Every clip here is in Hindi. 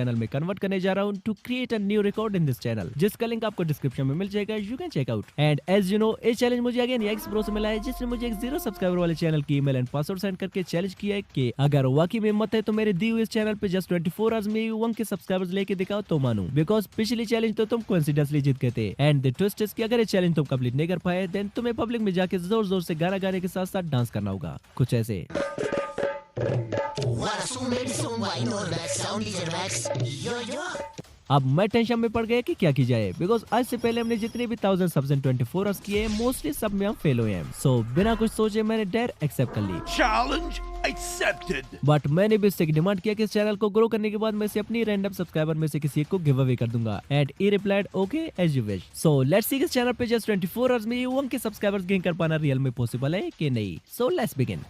चैनल में कन्वर्ट करने जा रहा हूँ to create a new record in this channel, जिसका लिंक आपको डिस्क्रिप्शन में मिल जाएगा। You can check out. And as you know, ये चैलेंज मुझे अगेन एक्स ब्रो से मिला है, जिसने मुझे एक 0 सब्सक्राइबर वाले चैनल की ईमेल एंड पासवर्ड सेंड करके चैलेंज किया है कि अगर वाकई में हिम्मत है तो मेरे दी हुए इस चैनल पे जस्ट 24 आवर्स में 1 के सब्सक्राइबर्स लेके दिखाओ तो मानूं, बिकॉज पिछली चैलेंज तो तुम कोइंसिडेंटली जीत गए थे। एंड द ट्विस्ट इज कि अगर ये चैलेंज तुम कंप्लीट नहीं कर पाए देन तुम्हें पब्लिक में जाके जोर जोर से गाना गाने के साथ साथ डांस करना होगा, कुछ ऐसे। अब मैं टेंशन में पड़ गया कि क्या की जाए, बिकॉज आज से पहले हमने जितने भी 1000 सब्स एंड 24 आवर्स किए मोस्टली सब में हम फेल हुए हैं। सो बिना कुछ सोचे मैंने डेयर एक्सेप्ट कर ली। Challenge accepted. बट मैंने भी उससे डिमांड किया कि इस चैनल को ग्रो करने के बाद मैं इसे अपनी रैंडम सब्सक्राइबर में से किसी एक को गिव अवे कर दूंगा। And he replied okay as you wish. So let's see इस चैनल पे जस्ट 24 आवर्स में 1 के सब्सक्राइबर्स गेन कर पाना रियल में पॉसिबल है कि नहीं। So let's begin.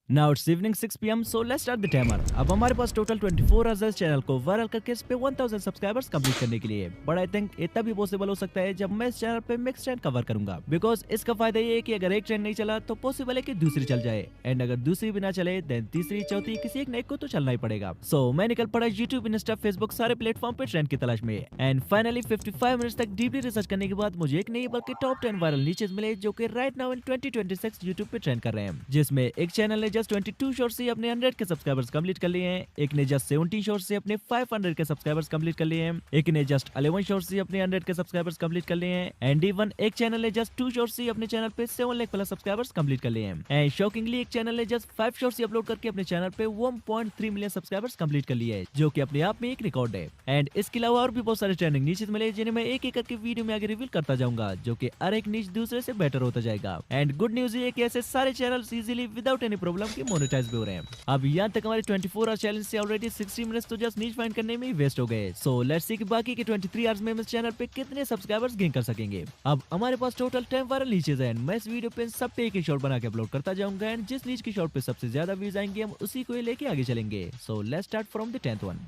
Now it's evening 6 PM, so let's start the timer. अब हमारे पास टोटल 24 आवर्स है चैनल को वायरल करके इस पे 1000 सब्सक्राइबर्स कंप्लीट करने के लिए। बट आई थिंक इतना भी पॉसिबल हो सकता है जब मैं इस चैनल पे मिक्स ट्रेंड कवर करूंगा, बिकॉज इसका फायदा ये है कि अगर एक ट्रेंड नहीं चला तो पॉसिबल है कि दूसरी चल जाए, एंड अगर दूसरी भी ना चले देन तीसरी चौथी किसी एक नए को तो चलना ही पड़ेगा। सो मैं निकल पड़ा यूट्यूब, इंस्टा, फेसबुक सारे प्लेटफॉर्म पे ट्रेंड की तलाश में। एंड फाइनली 55 मिनट्स तक डीपली रिसर्च करने के बाद मुझे एक नहीं बल्कि टॉप 10 वायरल नीचेस मिले जो कि राइट नाउ इन 2026 यूट्यूब पे ट्रेंड कर रहे हैं, जिसमें एक चैनल ने जस्ट 22 शॉर्ट्स से अपने 100 के सब्सक्राइबर्स कंप्लीट कर लिए हैं, एक ने जस्ट 17 शॉर्ट्स से अपने 500 के सब्सक्राइबर्स कंप्लीट कर लिए हैं, एक ने जस्ट 11 शॉर्ट्स से अपने 100 के सब्सक्राइबर्स कंप्लीट कर लिए हैं, एंड इवन एक चैनल ने जस्ट 2 शॉर्ट्स से अपने चैनल पे 7 लाख प्लस सब्सक्राइबर्स कंप्लीट कर लिए हैं। एंड शॉकिंगली एक चैनल ने जस्ट 5 शॉर्ट्स अपलोड करके अपने चैनल पे 1.3 मिलियन सब्सक्राइबर्स कंप्लीट कर लिए हैं, जो कि अपने आप में एक रिकॉर्ड है। एंड इसके अलावा और भी बहुत सारे ट्रेंडिंग नीचेस मिले जिन्हें मैं एक एक करके वीडियो में आगे रिवील करता जाऊंगा, जो कि हर एक नीच दूसरे से बेटर होता जाएगा। एंड गुड न्यूज ये कि ऐसे सारे channels easily without any problem के मोनेटाइज भी हो रहे हैं। अब यहाँ तक हमारे 24 आवर चैलेंज से ऑलरेडी 60 मिनट्स तो जस्ट नीच फाइंड करने में ही वेस्ट हो गए। सो लेट्स सी कि बाकी के 23 आवर्स में हम इस चैनल पे कितने सब्सक्राइबर्स गेन कर सकेंगे। अब हमारे पास टोटल 10 वायरल नीचेस हैं। मैं इस वीडियो पे सब पे एक शॉट बना के अपलोड करता जाऊंगा, एंड जिस नीच की शॉट पे सबसे ज्यादा व्यूज आएंगे हम उसी को लेके आगे चलेंगे। So let's start from the 10th one.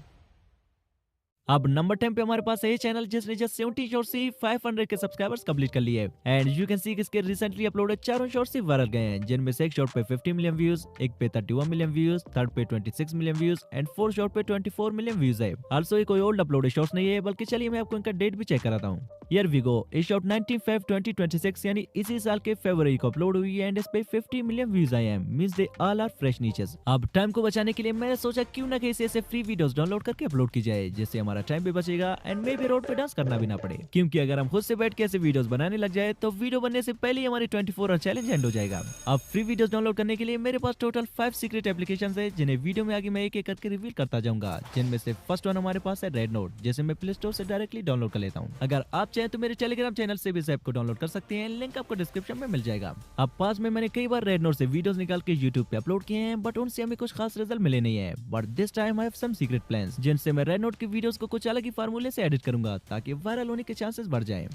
अब नंबर 10 पे हमारे पास है ये चैनल जिसने जस्ट 70 शॉर्ट्स से 500 के सब्सक्राइबर्स कंप्लीट कर लिए। एंड यू कैन सी कि इसके रिसेंटली अपलोडेड चारों शॉर्ट्स ही वायरल गए हैं, जिनमें से एक शॉर्ट पे 50 मिलियन व्यूज, एक पे 31 मिलियन व्यूज, थर्ड पे 26 million views and fourth short पे 24 मिलियन व्यूज है। आल्सो ये कोई ओल्ड अपलोडेड शॉर्ट्स नहीं है, बल्कि चलिए मैं आपको इनका डेट भी चेक कराता हूँ। Here we go. ये शॉर्ट 19 फेब 2026 यानी इसी साल के फरवरी को अपलोड हुई है, एंड इस पे 50 मिलियन व्यूज आए हैं, means they all are fresh niches. अब टाइम को बचाने के लिए मैंने सोचा क्यों ना कहीं से फ्री वीडियोस डाउनलोड करके अपलोड की जाए, जिससे हमारा टाइम भी बचेगा एंड मे भी रोड पे डांस करना भी ना पड़े, क्योंकि अगर हम खुद से बैठ के ऐसे वीडियोस बनाने लग जाए तो वीडियो बनने से पहले ही हमारी 24 आवर चैलेंज एंड हो जाएगा। अब फ्री वीडियोस डाउनलोड करने के लिए मेरे पास टोटल 5 सीक्रेट एप्लीकेशंस है, जिन्हें वीडियो में आगे मैं एक एक करके रिवील करता जाऊंगा, जिनमें से फर्स्ट वन हमारे पास है रेड नोट, जिसे मैं प्ले स्टोर से डायरेक्टली डाउनलोड कर लेता हूँ। अगर आप चाहें तो मेरे टेलीग्राम चैनल से भी इस ऐप को डाउनलोड कर सकते हैं, लिंक आपको डिस्क्रिप्शन में मिल जाएगा। अब पास में मैंने कई बार रेड नोट से वीडियोस निकाल के यूट्यूब पे अपलोड किए हैं, बट उनसे हमें कुछ खास रिजल्ट मिले नहीं है। But this time I have some secret plans, जिनसे मैं रेड नोट की वीडियोस को कुछ अलग ही फार्मूले से एडिट करूंगा ताकि वायरल होने के चांसेस बढ़ जाएं।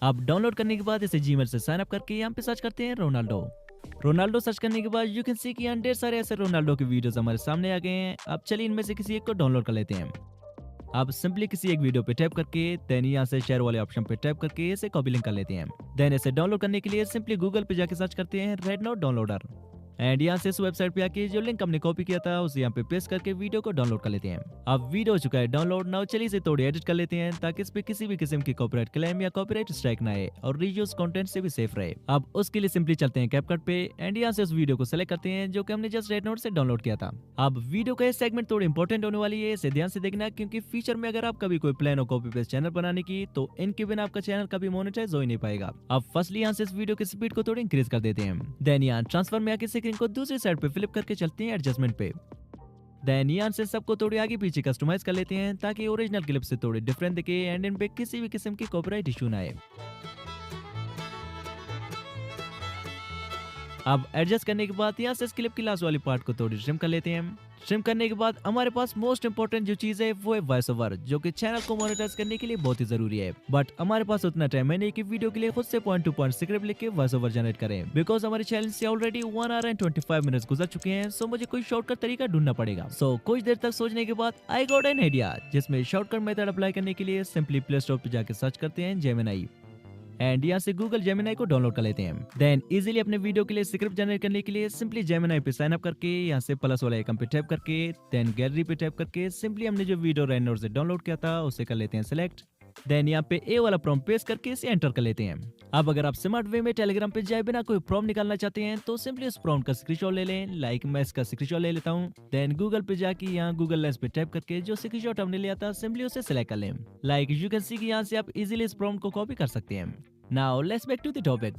अब डाउनलोड करने के बाद इसे जीमेल से साइन अप करके यहाँ पे सर्च करते हैं रोनाल्डो सर्च करने के बाद यू कैन सी कि यहाँ ढेर सारे ऐसे रोनाल्डो के वीडियोस हमारे सामने आ गए हैं। अब चलिए इनमें से किसी एक को डाउनलोड कर लेते हैं। आप सिंपली किसी एक वीडियो पे टैप करके देन यहाँ से शेयर वाले ऑप्शन पे टैप करके इसे कॉपी लिंक कर लेते हैं। देन इसे डाउनलोड करने के लिए सिंपली गूगल पे जाके सर्च करते हैं रेड नोट डाउनलोडर, एंड यहाँ से इस वेबसाइट पे आके जो लिंक हमने कॉपी किया था उसे यहाँ पे पेस्ट करके वीडियो को डाउनलोड कर लेते हैं। अब वीडियो हो चुका है डाउनलोड। नाउ चलिए इसे थोड़ी एडिट कर लेते हैं ताकि इस पे किसी भी किस्म की कॉपीराइट क्लेम या कॉपीराइट स्ट्राइक ना आए और रीयूज कंटेंट से भी सेफ रहे। अब उसके लिए सिंपली चलते हैं कैपकट पे एंड यहाँ से उस वीडियो को सिलेक्ट करते हैं जो कि हमने जस्ट रेड नोट से डाउनलोड किया था। अब वीडियो का ये सेगमेंट थोड़ी इंपॉर्टेंट होने वाली है, इसे ध्यान से देखना, क्योंकि फ्यूचर में अगर आप कभी कोई प्लान हो कॉपी पेस्ट चैनल बनाने की तो इनके बिना आपका चैनल कभी मोनेटाइज हो ही नहीं पाएगा। अब फर्स्टली यहाँ से इस वीडियो की स्पीड को थोड़ी इंक्रीज कर देते हैं। देन यहाँ ट्रांसफर में आके स्क्रीन को दूसरी साइड पे फ्लिप करके चलते हैं एडजस्टमेंट पे। देन यहाँ से सबको थोड़ी आगे पीछे कस्टमाइज कर लेते हैं ताकि ओरिजिनल क्लिप से थोड़ी डिफरेंट दिखे एंड इन पे किसी भी किस्म की कॉपीराइट इशू ना आए। अब एडजस्ट करने के बाद यहाँ से इस क्लिप की लास्ट वाली पार्ट को थोड़ी ट्रिम कर लेते हैं। ट्रिम करने के बाद हमारे पास मोस्ट इंपोर्टेंट जो चीज है वो है वॉइस ओवर, जो कि चैनल को मोनेटाइज करने के लिए बहुत ही जरूरी है। बट हमारे पास उतना टाइम है नहीं कि वीडियो के लिए खुद से पॉइंट टू पॉइंट स्क्रिप्ट लिख के वॉइस ओवर जनरेट करें, बिकॉज हमारे चैनल से ऑलरेडी 1 आवर एंड 25 मिनट्स गुजर चुके हैं। सो मुझे कोई शॉर्टकट तरीका ढूंढना पड़ेगा। सो कुछ देर तक सोचने के बाद आई गॉट एन आइडिया, जिसमें शॉर्टकट मेथड अप्लाई करने के लिए सिंपली प्ले स्टोर पर जाकर सर्च करते हैं जेमिनी। एंड यहाँ से गूगल जेमिनाई को डाउनलोड कर लेते हैं। देन इजीली अपने वीडियो के लिए स्क्रिप्ट जनरेट करने के लिए सिंपली जेमिनाई पे साइन अप करके यहाँ से प्लस वाला आइकन पे टैप करके देन गैलरी पे टैप करके सिंपली हमने जो वीडियो रेनोड से डाउनलोड किया था उसे कर लेते हैं सिलेक्ट। देन यहाँ पे ए वाला प्रॉम्प्ट पेस्ट करके इसे एंटर कर लेते हैं। अब अगर आप स्मार्ट वे में टेलीग्राम पे जाए बिना कोई प्रॉम्प्ट निकालना चाहते हैं तो सिंपली उस प्रॉम्प्ट का स्क्रीनशॉट ले लें। लाइक मैं इसका स्क्रीनशॉट ले लेता हूँ। देन गूगल पे जाके यहाँ गूगल लेंस पे टैप करके जो स्क्रीनशॉट हमने लिया था सिंपली उसे सिलेक्ट कर लें। लाइक यू कैन सी कि यहाँ से आप इजीली इस प्रॉम्प्ट को कॉपी कर सकते हैं। Now let's back to the topic.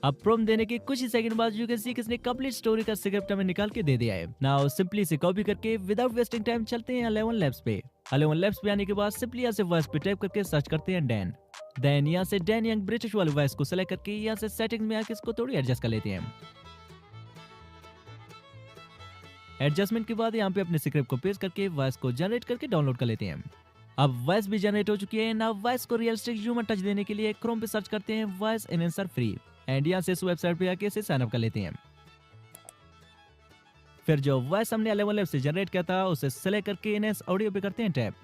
अब प्रॉम्प्ट देने के कुछ ही सेकंड बाद यू कैन सी किसने कंप्लीट स्टोरी का स्क्रिप्ट हमें निकाल के दे दिया है। नाउ सिंपली इसे कॉपी करके विदाउट वेस्टिंग टाइम चलते हैं 11 लैब्स पे। 11 लैब्स पे आने के बाद सिंपली यहाँ से वॉइस पे टाइप करके सर्च करते हैं डैन। देन यहाँ से डैन यंग ब्रिटिश वाली वॉइस को सेलेक्ट करके यहाँ से सेटिंग्स में आके इसको थोड़ी एडजस्ट कर लेते हैं। एडजस्टमेंट के बाद यहाँ पे अपने स्क्रिप्ट को पेस्ट करके वॉइस को जनरेट करके डाउनलोड कर लेते हैं। अब वॉइस भी जनरेट हो चुकी है। नाउ वॉइस को रियलिस्टिक ह्यूमन टच देने के लिए क्रोम पे सर्च करते हैं वॉइस एनहांसर फ्री एंड यहाँ से इस वेबसाइट पे आके इसे साइन अप कर लेते हैं। फिर जो वॉइस हमने 11 लैब से जनरेट किया था उसे सेलेक्ट करके एनहांस ऑडियो पे करते हैं टैप।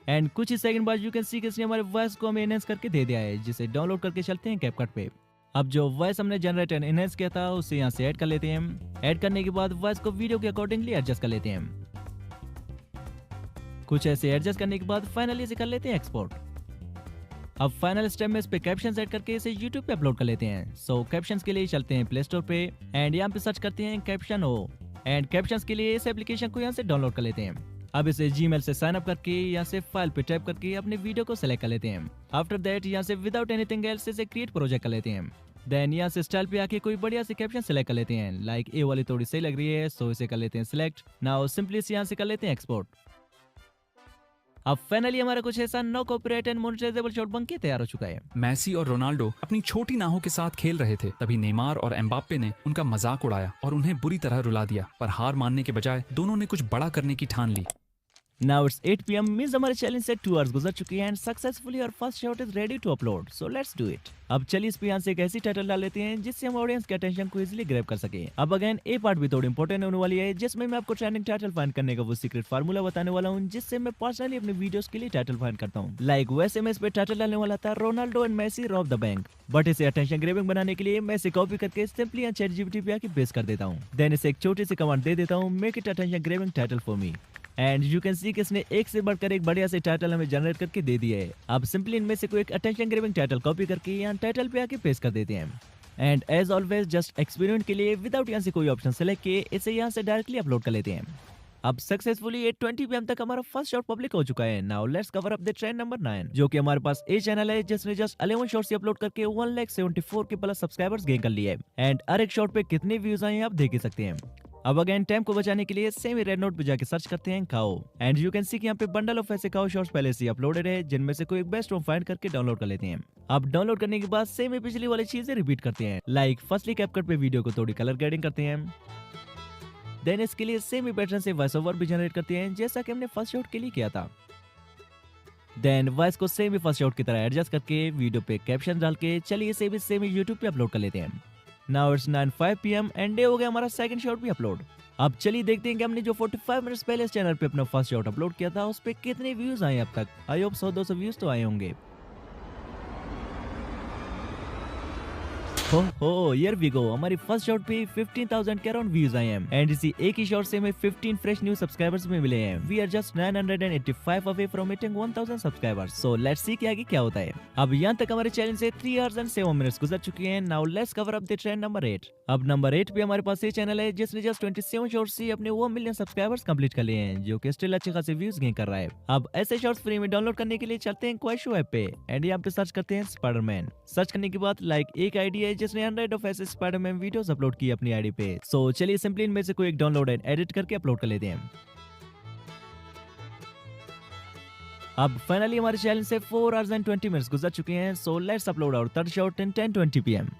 एंड कुछ ही सेकंड बाद यू कैन सी किसने हमारे वॉइस को हमें एनहांस करके दे दिया है, जिसे डाउनलोड करके चलते हैं कैपकट पे। अब जो वॉइस हमने जनरेट एंड एनहांस किया था उसे यहाँ से ऐड कर लेते हैं। ऐड करने के बाद वॉइस को वीडियो के अकॉर्डिंगली एडजस्ट कर लेते हैं। कुछ ऐसे एडजस्ट करने के बाद फाइनली इसे कर लेते हैं एक्सपोर्ट। अब फाइनल स्टेप में इस पे कैप्शन सेट करके इसे YouTube पे अपलोड कर लेते हैं। सो कैप्शंस के लिए चलते हैं प्ले स्टोर पे एंड यहाँ पे सर्च करते हैं कैप्शन ओ एंड कैप्शंस के लिए इस एप्लीकेशन को यहाँ से डाउनलोड कर लेते हैं। अब इसे Gmail से साइन अप करके यहाँ से फाइल पे टाइप करके अपने वीडियो को सिलेक्ट कर लेते हैं। आफ्टर दैट यहाँ से विदाउट एनीथिंग एल्स इसे क्रिएट प्रोजेक्ट कर लेते हैं। देन यहाँ से स्टाइल पे आके कोई बढ़िया सी कैप्शन सिलेक्ट कर लेते हैं। लाइक ए वाली थोड़ी सही लग रही है सो इसे कर लेते हैं सिलेक्ट। नाउ सिंपली यहाँ से कर लेते हैं एक्सपोर्ट। अब फाइनली हमारा कुछ ऐसा no copyright and monetisable short बन के तैयार हो चुका है। मेसी और रोनाल्डो अपनी छोटी नाहों के साथ खेल रहे थे, तभी नेमार और एम्बाप्पे ने उनका मजाक उड़ाया और उन्हें बुरी तरह रुला दिया, पर हार मानने के बजाय दोनों ने कुछ बड़ा करने की ठान ली। Now it's 8 PM मींस हमारे चैलेंज से 2 आवर्स गुजर चुकी हैं एंड सक्सेसफुली और first short is ready to upload. So let's do it. अब चलिए इस पे यहाँ से एक ऐसी टाइटल डाल लेते हैं जिससे हम ऑडियंस के अटेंशन को इजीली ग्रैब कर सके। अब अगेन ए पार्ट भी थोड़ी इंपॉर्टेंट होने वाली है जिसमें मैं आपको ट्रेंडिंग टाइटल फाइंड करने का वो सीक्रेट फार्मूला बताने वाला हूँ जिससे मैं पर्सनली अपने वीडियोस के लिए टाइटल फाइंड करता हूँ। लाइक वैसे मैं इस पे टाइटल डालने वाला था Ronaldo and Messi rob the bank, but इसे अटेंशन ग्रैबिंग बनाने के लिए मैं इसे कॉपी करके सिंपली यहाँ ChatGPT पे आके पेस्ट कर देता हूँ। देन इसे एक छोटी सी कमांड दे देता हूँ make it attention grabbing title for me and you can सी कि इसने एक से बढ़कर एक बढ़िया से टाइटल हमें जनरेट करके दे दिया है। अब सिंपली इनमें से कोई एक अटेंशन ग्रैबिंग टाइटल कॉपी करके यहाँ टाइटल पे आके पेस्ट कर देते हैं। And as always just experiment के लिए विदाउट यहाँ से कोई ऑप्शन सेलेक्ट किए इसे यहाँ से डायरेक्टली अपलोड कर लेते हैं। अब सक्सेसफुली 8:20 PM तक हमारा फर्स्ट शॉट पब्लिक हो चुका है। Now let's cover up the trend number 9 जो कि हमारे पास ए चैनल है जिसने जस्ट 11 शॉट्स अपलोड करके 1,74 के प्लस सब्सक्राइबर्स गेन कर लिए एंड हर एक शॉट पे कितने व्यूज आए आप देख ही सकते हैं। अब अगेन टाइम को बचाने के लिए सेम रेड नोट पे जाके सर्च करते हैं काओ एंड यू कैन सी कि यहाँ पे बंडल ऑफ ऐसे काओ शॉट्स पहले से अपलोडेड है जिनमें से कोई एक बेस्ट वन फाइंड करके डाउनलोड कर लेते हैं। अब डाउनलोड करने के बाद सेम ही पिछली वाली चीजें रिपीट करते हैं। लाइक फर्स्टली कैपकट पे वीडियो को थोड़ी कलर ग्रेडिंग करते हैं। देन इसके लिए सेम ही पैटर्न से वॉइस ओवर भी जनरेट करते हैं जैसा कि हमने फर्स्ट शॉट के लिए किया था। देन वॉइस को सेम ही फर्स्ट शॉट की तरह एडजस्ट करके वीडियो पे कैप्शन डाल के चलिए इसे भी सेम ही यूट्यूब पे अपलोड कर लेते हैं। Now it's 9:05 PM and day हो गया हमारा सेकंड शॉट भी अपलोड। अब चलिए देखते हैं कि हमने जो 45 मिनट्स पहले इस चैनल पे अपना फर्स्ट शॉट अपलोड किया था उस पे कितने व्यूज आए अब तक। आई होप 100-200 व्यूज तो आए होंगे। हो हियर वी गो, हमारी फर्स्ट शॉट पे 15,000 के अराउंड व्यूज आए हैं एंड इसी एक ही शॉट से हमें 15 फ्रेश न्यू सब्सक्राइबर्स में मिले हैं। We are just 985 away from hitting 1000 subscribers. So let's see कि आगे क्या होता है। अब यहाँ तक हमारे चैलेंज से 3 आवर्स एंड 7 मिनट्स गुजर चुके हैं। Now let's cover up the trend number 8। अब नंबर 8 पे हमारे पास ये चैनल है जिसने जस्ट 27 शॉर्ट्स से अपने 1 मिलियन सब्सक्राइबर्स कंप्लीट कर लिए हैं जो कि स्टिल अच्छे खासे व्यूज गेन कर रहा है। अब ऐसे शॉर्ट्स फ्री में डाउनलोड करने के लिए चलते हैं क्वाइशो ऐप पे एंड यहाँ पे सर्च करते हैं स्पाइडरमैन। सर्च करने के बाद लाइक एक आईडी है जिसने 100 ऑफ ऐसे स्पाइडरमैन वीडियोस अपलोड की अपनी आईडी पे। सो चलिए सिंपली इनमें से कोई एक डाउनलोड एंड एडिट करके अपलोड कर लेते हैं। अब फाइनली हमारे चैलेंज से 4 आवर्स एंड 20 मिनट्स गुजर चुके हैं। So let's upload our third short in 10:20 PM।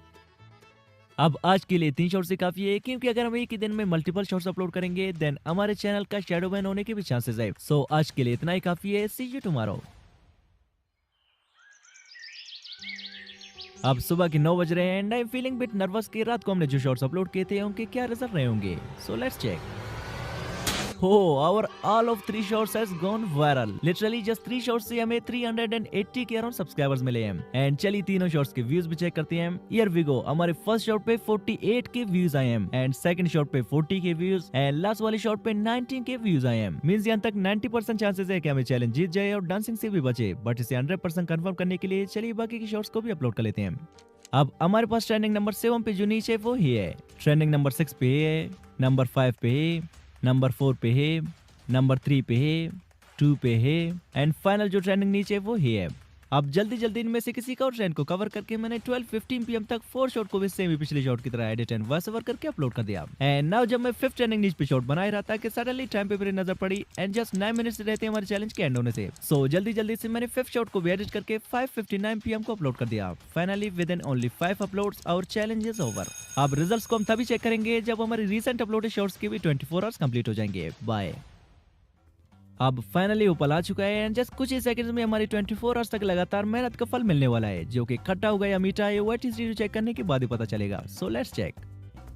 अब आज के लिए 3 शॉट से काफी है क्योंकि अगर हम एक ही दिन में मल्टीपल शॉट्स अपलोड करेंगे देन हमारे चैनल का शैडो बैन होने के भी चांसेस है। सो आज के लिए इतना ही काफी है। सी यू टुमारो। अब सुबह के 9 बज रहे हैं and I am feeling bit nervous कि रात को हमने जो शॉट्स अपलोड किए थे उनके क्या रिजल्ट रहे होंगे। So let's check. हो our all of 3 shots has gone viral. Literally just 3 shots से हमें 380 के अराउंड सब्सक्राइबर्स मिले हैं। एंड चलिए तीनों शॉट्स के व्यूज भी चेक करते हैं। Here we go. हमारे फर्स्ट शॉट पे 48 के व्यूज आए हैं एंड सेकंड शॉट पे 40 के व्यूज एंड लास्ट वाली शॉट पे 19 के व्यूज आए हैं। मींस यहाँ तक 90% चांसेस है कि हमें चैलेंज जीत जाए और डांसिंग से भी बचे, बट इसे 100% कंफर्म करने के लिए चलिए बाकी की शॉट्स को भी अपलोड कर लेते हैं। अब हमारे पास ट्रेंडिंग नंबर 7 पे जो नीचे वो ही है, ट्रेंडिंग नंबर 6 पे है, नंबर 5 पे है, नंबर 4 पे है, नंबर 3 पे है, 2 पे है एंड फाइनल जो ट्रेंडिंग नीचे वो ही है। अब जल्दी जल्दी इनमें से किसी का और ट्रेंड को कवर करके मैंने 12:15 PM तक 4 शॉट को भी सेम ही पिछले शॉट की तरह एडिट एंड वॉइस ओवर करके अपलोड कर दिया। एंड नाउ जब मैं 5th ट्रेंडिंग नीच पे शॉट बना ही रहा था कि सडनली टाइम पे मेरी नजर पड़ी एंड जस्ट 9 मिनट्स रहते हैं हमारे चैलेंज के एंड होने से। सो जल्दी जल्दी से मैंने 5th शॉट को भी एडिट करके 5:59 PM को अपलोड कर दिया। Finally within only 5 uploads our challenge is over. अब रिजल्ट्स को हम तभी चेक करेंगे जब हमारे रिसेंट अपलोडेड शॉट्स के भी 24 आवर्स कंप्लीट हो जाएंगे। बाय। अब फाइनली ऊपर आ चुका है एंड जस्ट कुछ ही सेकंड्स में हमारी 24 आवर्स तक लगातार मेहनत का फल मिलने वाला है, जो कि खट्टा होगा या मीठा है वो चेक करने के बाद ही पता चलेगा। So let's check.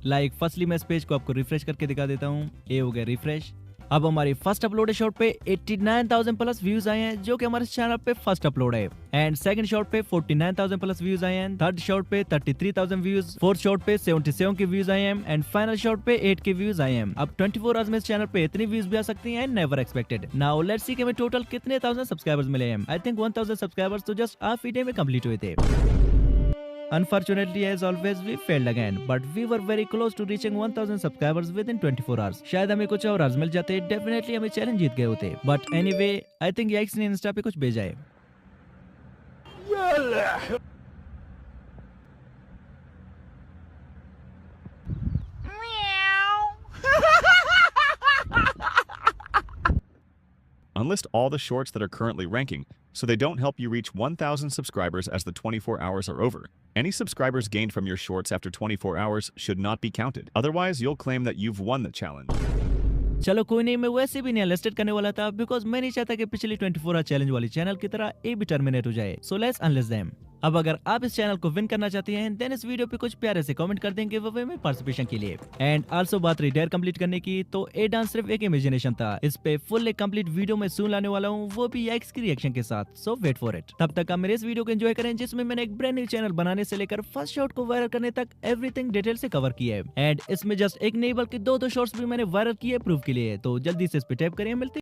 Like firstly मैं इस पेज को आपको रिफ्रेश करके दिखा देता हूँ। ये हो गया रिफ्रेश। अब हमारी फर्स्ट अपलोडेड शॉट पे 89,000 प्लस व्यूज आए हैं, जो कि हमारे चैनल पे फर्स्ट अपलोड है। एंड सेकंड शॉट पे 49,000 प्लस व्यूज आए हैं। थर्ड शॉट पे 33,000 व्यूज। फोर्थ शॉट पे 77 के व्यूज आए हैं एंड फाइनल शॉट पे 8 के व्यूज आए हैं। अब 24 आवर्स में इस चैनल पे इतनी व्यूज भी आ सकती हैं, never expected. Now let's see कि हमें टोटल कितने 1000 सब्सक्राइबर्स मिले हैं। आई थिंक 1000 सब्सक्राइबर्स तो जस्ट हाफ डे में कंप्लीट हुए थे। Unfortunately, as always, we failed again, but we were very close to reaching 1000 subscribers within 24 hours. शायद हमें कुछ और आवर्स मिल जाते, डेफिनेटली हमें चैलेंज जीत गए होते। But anyway, I think yikes ने इंस्टा पे कुछ भेजा है। Unlist all the shorts that are currently ranking, so they don't help you reach 1,000 subscribers as the 24 hours are over. Any subscribers gained from your shorts after 24 hours should not be counted. Otherwise, you'll claim that you've won the challenge. चलो कोई नहीं, मैं वैसे भी नहीं अनलिस्टेड करने वाला था बिकॉज मैं नहीं चाहता कि पिछली 24 आवर चैलेंज वाली चैनल की तरह ये भी टर्मिनेट हो जाए। So let's unlist them. अब अगर आप इस चैनल को विन करना चाहते हैं देन इस वीडियो पे कुछ प्यारे से कमेंट कर देंगे वो वे में पार्टिसिपेशन के लिए। एंड आल्सो बात रही डेयर कंप्लीट करने की, तो ये डांस सिर्फ एक इमेजिनेशन था। इस पे फुल एक कंप्लीट वीडियो में सून लाने वाला हूँ, वो भी याइक्स की रिएक्शन के साथ। सो वेट फॉर इट। तब तक आप मेरे इस वीडियो को एंजॉय करें जिसमें मैंने एक ब्रांड न्यू चैनल बनाने से लेकर फर्स्ट शॉट को वायरल करने तक एवरीथिंग डिटेल से कवर किया है। एंड इसमें जस्ट एक नहीं बल्कि 2 शॉट्स भी मैंने वायरल किए प्रूफ के लिए। तो जल्दी से इस पे टैप करिए। मिलते